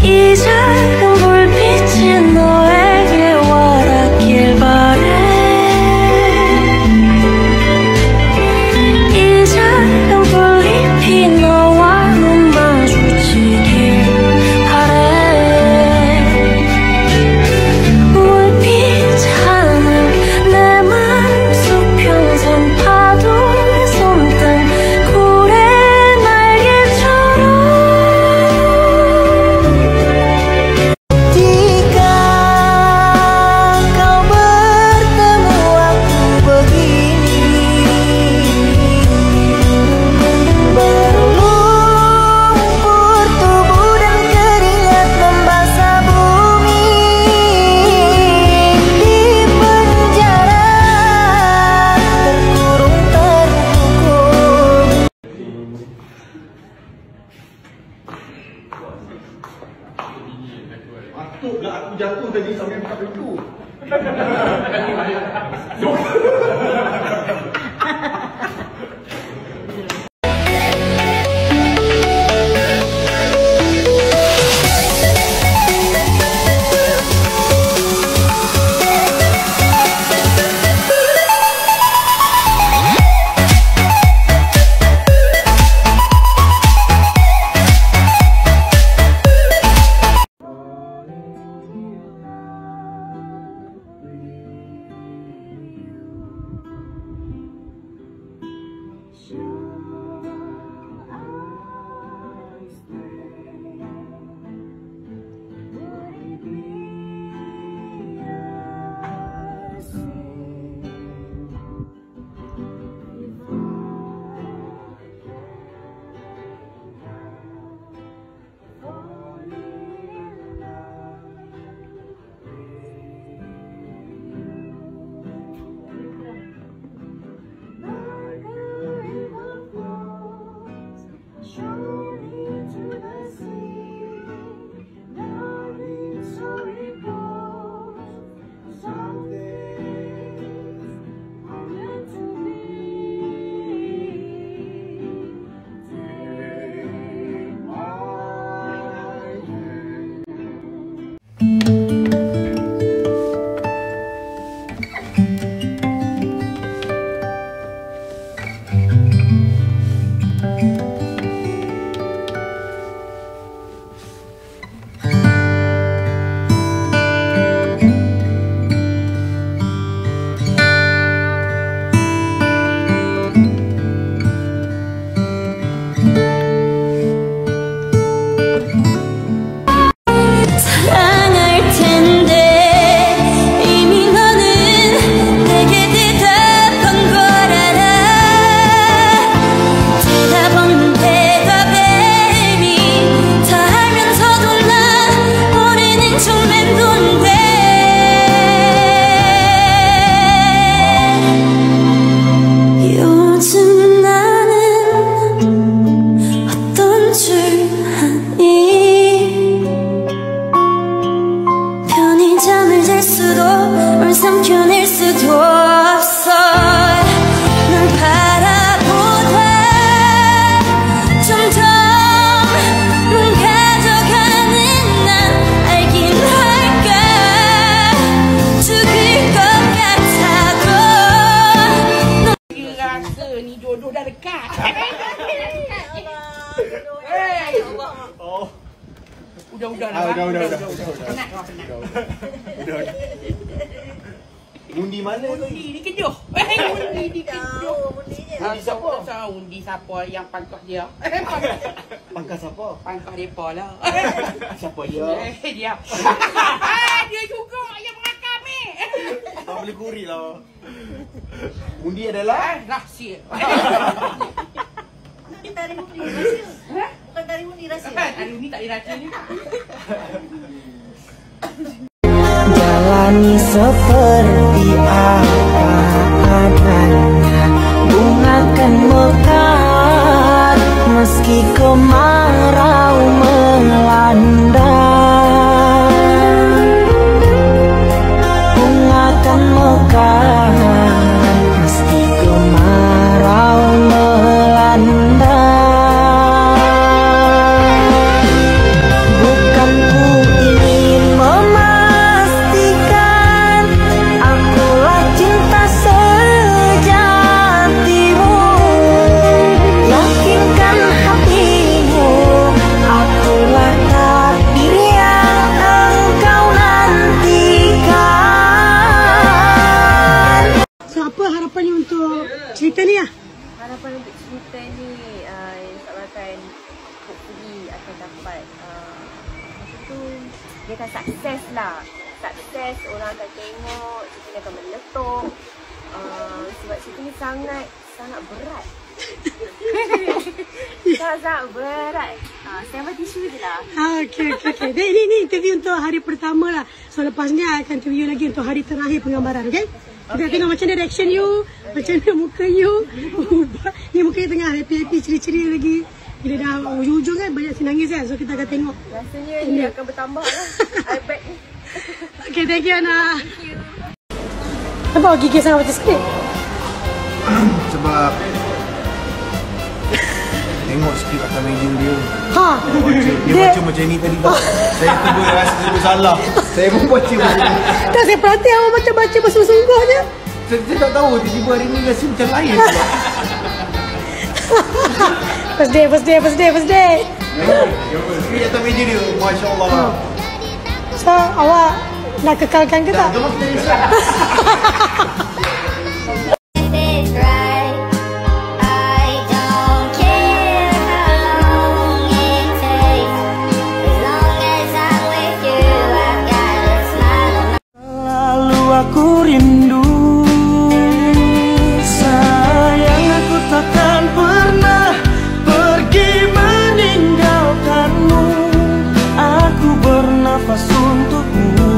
이 작은 불빛이 너에게 와닿길 바래. 이 작은 불잎이 너와 눈 마주치길 바래. 물빛 하늘 내 맘속 평선 파도에 손등 고래 날개처럼. Patutlah aku jatuh tadi sampai buka pintu. 삼켜낼 수도 없어. 널 바라보다 점점 눈 가져가는 난 알긴 할까. 죽을 것 같아도 rasa ni jodoh dah dekat. Oh. Udah. Penat. Undi mana tu? Undi kejuh. Undi kejuh. Undi siapa? Undi siapa yang pangkah dia? Pangkah siapa? Pangkah depa lah. Siapa dia? Dia. Dia juga yang merakam ni. Tak boleh kuri lah. Undi adalah rahsia. Bukan tarikh undi rahsia. Bukan tarikh undi rahsia. Hari ni tak ada rahsia ni. Jalani seperti apa adanya, bunga kan mekar meski kemarau melanda. Bunga kan mekar meski kemarau melanda. Bukan kita ni insyaAllah akan hopefully akan dapat apa tu, dia akan sukses lah. Sukses, orang akan tengok, cerita ni akan meletup. Sebab cerita ni sangat berat. Sangat berat. Saya ambil tisu je lah. Okey. Ini interview untuk hari pertama lah. So lepas ni akan interview lagi untuk hari terakhir penggambaran, okey? Kita tengok macam mana reaction you, macam mana muka you. Ni muka you tengah happy-happy, ceria-ceria lagi. Bila dah ujung-ujung kan banyak nangis kan. So kita akan tengok. Rasanya ni akan bertambah lah. I bet. Okay, thank you Ana. Nampak gigi sangat macam sikit? Sebab tengok skrip atas meja dia. Dia baca macam ni tadi tau. Saya terus rasa saya salah. Saya pun baca macam ni. Tak, saya perhati awak macam baca bersungguh-sungguhnya. Saya tak tahu tiba-tiba hari ni rasa macam lain. First day. Skrip atas meja dia. Masya Allah. So, awak nak kekalkan ke tak? Jom kita risau. Aku rindu, sayang aku takkan pernah pergi meninggalkanmu. Aku bernafas untukmu,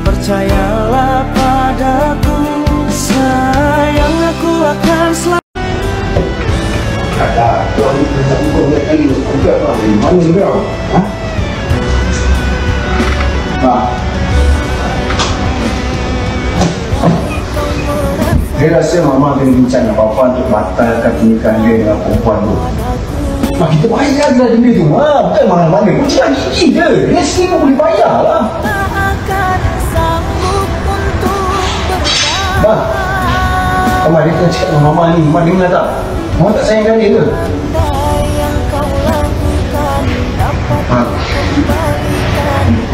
percayalah padaku. Sayang aku akan selalu. Kata, kau ni pernah hukum dia kali juga kau. Mana kau? Dia rasa mama kena bincang dengan papa untuk batalkan pernikahan dia dengan perempuan tu. Mak, kita bayar lah benda tu. Bukan mana-mana. Kuncian gigi je. Dia sini pun boleh bayar lah. Mak, Mama dia kena cakap dengan mama ni. Mama dengar tak? Mama tak sayangkan dia ke?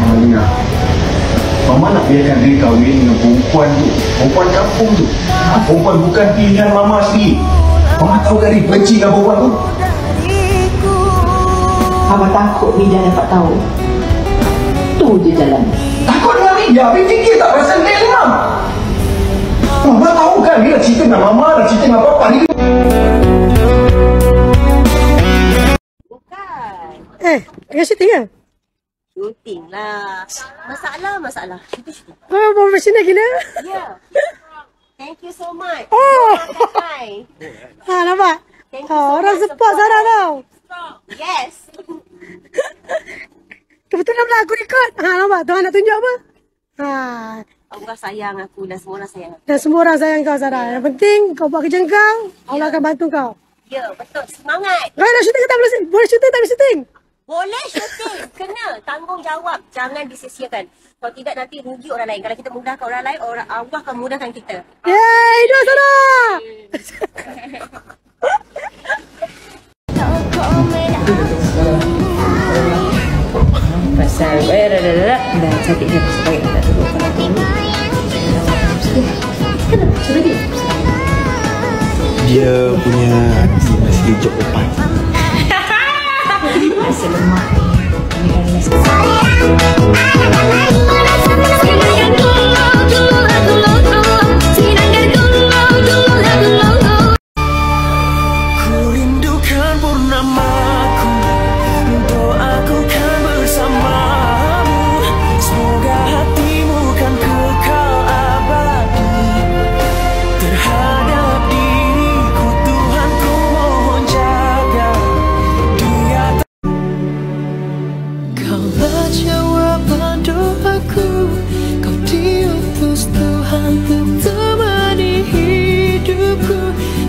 Mama dengar. Mama nak biarkan dia kahwin dengan perempuan tu. Perempuan kampung tu. Perempuan bukan pilihan mama sendiri. Mama tahu kan dia benci dengan perempuan tu. Mama takut Rija dapat tahu. Tu je jalan. Takut dengan Rija? Habis fikir tak pasal dia ni, Mam? Mama tahu kan dia dah cerita dengan mama, dah cerita dengan papa ni. Bukan. Tengah syuting ke? Shooting lah. Masalah. Shooting. Oh, profesional gila. Yeah. Thank you so much. Oh. Bye. Nampak? Thank you so Orang much. support Sarah tau. Yes. Kebetulan pula aku record. Nampak? Tuan nak tunjuk apa? Allah sayang aku dan semua orang sayang aku. Dan semua orang sayang kau, Sarah. Yang penting kau buat kerja kau, Allah akan bantu kau. Ya, betul. Semangat. Kau nak syuting ke tak boleh? Boleh syuting tak boleh syuting? Boleh syuting. Kena. Tanggungjawab. Jangan disia-siakan. Kalau tidak nanti rugi orang lain. Kalau kita mudahkan orang lain, Allah akan mudahkan kita. Yeay, hidup Sarah! Pasal dah cantik dah sebagai nak duduk kalau dulu. Kenapa sudah dia? Dia punya masih jok depan. Rasa lemak ni. Ku rindukan purnamaku, doaku kan bersamamu. Semoga hatimu kan kekal abadi terhadap diriku. Tuhan ku mohon jaga dia. Kaulah jawaban doaku, kau diutus Tuhan untuk temani hidupku.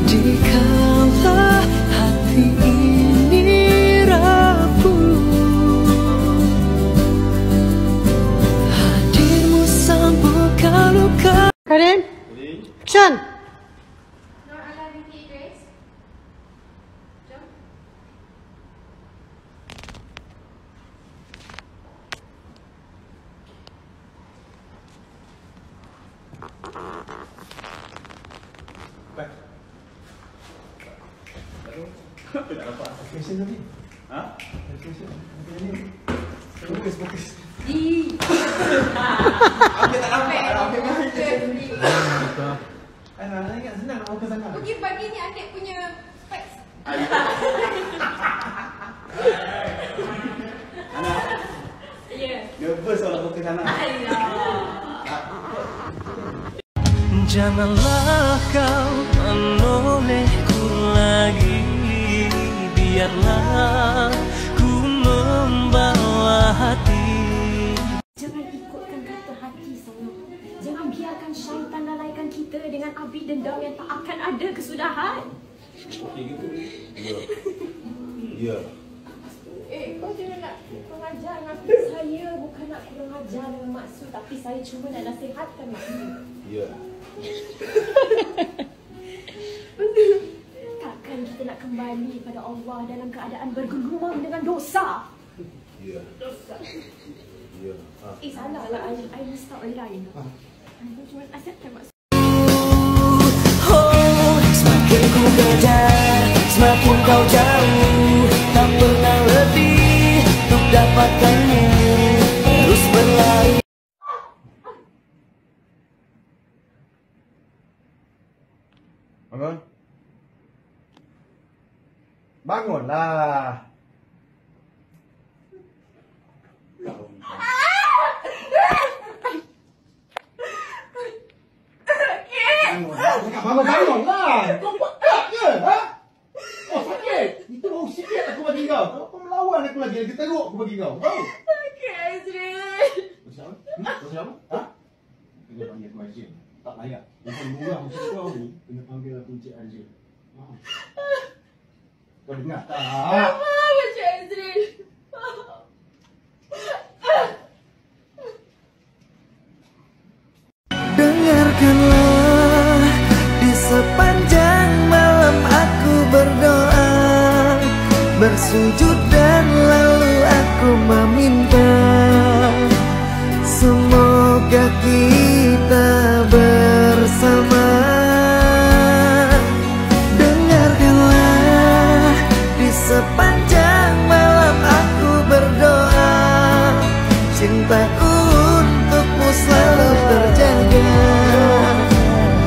Dikala hati ini Tak dapat. Fashion tadi. Ha? Fashion. Fokus. Ambil tak dapat. Ambil mahal. Anak ingat senang nak fokus sana. Pergi bagi ni adik punya specs. Anak. Ya. Nervous kalau fokus sana. Janganlah kau menolehku lagi, biarlah ku membawa hati. Jangan ikutkan kata hati sayang. Jangan biarkan syaitan lalaikan kita dengan api dendam yang tak akan ada kesudahan. Okey gitu. Ya. Kau jangan nak kurang ajar dengan saya. Bukan nak kurang ajar dengan maksud, tapi saya cuma nak nasihatkan maksud. Ya. Takkan kita nak kembali pada Allah dalam keadaan bergelumang dengan dosa. Ya. Dosa. Ya. Salah lah. I mesti orang lain. I cuma nasihatkan maksud. Semakin ku kejar, semakin kau jauh. Tak pernah lebih untuk dapatkanmu. Terus berlari. Bangun. Bangunlah. Bangunlah. Kau pekak ke? Ha? Oh, sakit. Itu baru sikit aku bagi kau. Kalau kau melawan aku lagi, lagi teruk aku bagi kau. Tahu? Sakit, Azril. Macam apa? Macam apa? Ha? Kena panggil aku Azril. Tak layak. Bukan murah macam kau ni. Kena panggil aku Encik Azril. Kau dengar tak? Macam Azril. Dengarkanlah, di sepanjang malam aku berdoa, bersujud dan lalu aku meminta, semoga kita bersama. Dengarkanlah, di sepanjang malam aku berdoa, cintaku